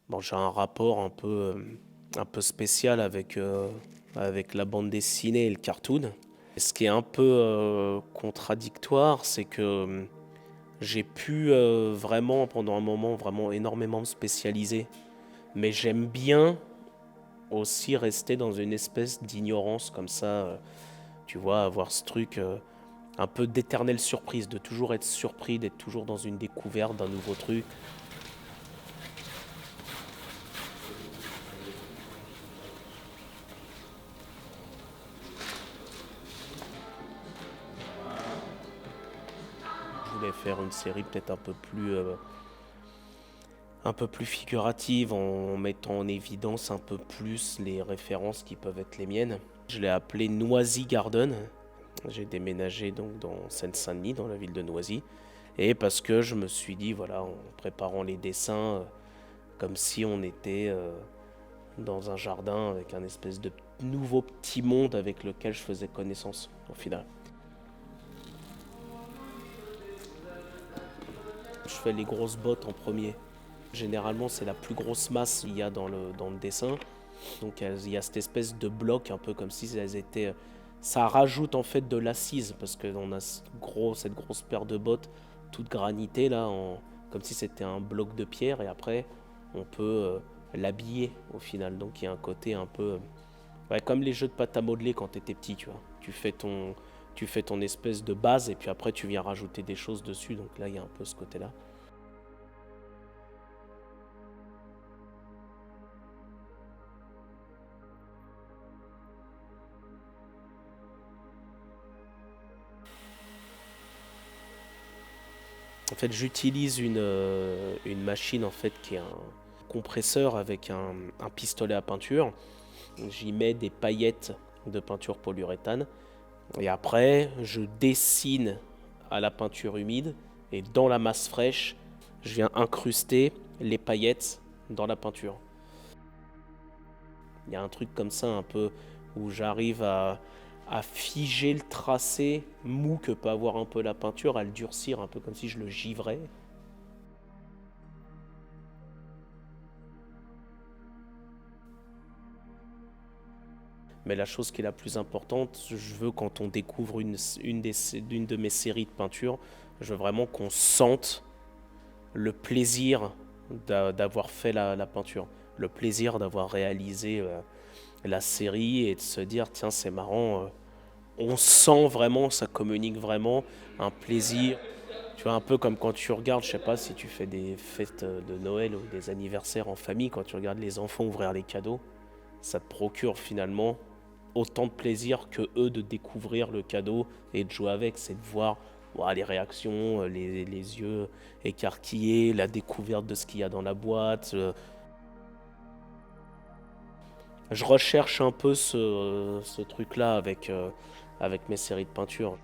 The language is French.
Bon, j'ai un rapport un peu spécial avec la bande dessinée et le cartoon. Et ce qui est un peu contradictoire, c'est que j'ai pu vraiment, pendant un moment, vraiment énormément me spécialiser. Mais j'aime bien aussi rester dans une espèce d'ignorance comme ça, tu vois, avoir ce truc un peu d'éternelle surprise, de toujours être surpris, d'être toujours dans une découverte d'un nouveau truc. Je voulais faire une série peut-être un peu plus figurative, en mettant en évidence un peu plus les références qui peuvent être les miennes. Je l'ai appelé Noisy Garden. J'ai déménagé donc dans Seine-Saint-Denis, dans la ville de Noisy. Et parce que je me suis dit, voilà, en préparant les dessins, comme si on était dans un jardin avec un espèce de nouveau petit monde avec lequel je faisais connaissance au final. Je fais les grosses bottes en premier. Généralement, c'est la plus grosse masse qu'il y a dans le dessin. Donc il y a cette espèce de bloc, un peu comme si elles étaient. Ça rajoute en fait de l'assise, parce qu'on a cette grosse paire de bottes, toute granitée là, comme si c'était un bloc de pierre, et après, on peut l'habiller au final. Donc il y a un côté un peu. Ouais, comme les jeux de pâte à modeler quand tu étais petit, tu vois. Tu fais ton espèce de base, et puis après, tu viens rajouter des choses dessus. Donc là, il y a un peu ce côté-là. En fait, j'utilise une machine en fait qui est un compresseur avec un pistolet à peinture. J'y mets des paillettes de peinture polyuréthane et après je dessine à la peinture humide et dans la masse fraîche, je viens incruster les paillettes dans la peinture. Il y a un truc comme ça un peu où j'arrive à figer le tracé mou que peut avoir un peu la peinture, à le durcir un peu comme si je le givrais. Mais la chose qui est la plus importante, je veux quand on découvre une de mes séries de peintures, je veux vraiment qu'on sente le plaisir d'avoir fait la peinture, le plaisir d'avoir réalisé la série et de se dire tiens c'est marrant, on sent vraiment, ça communique vraiment un plaisir. Tu vois, un peu comme quand tu regardes, je sais pas si tu fais des fêtes de Noël ou des anniversaires en famille, quand tu regardes les enfants ouvrir les cadeaux, ça te procure finalement autant de plaisir que eux de découvrir le cadeau et de jouer avec. C'est de voir les réactions, les yeux écarquillés, la découverte de ce qu'il y a dans la boîte. Je recherche un peu ce truc-là avec mes séries de peinture.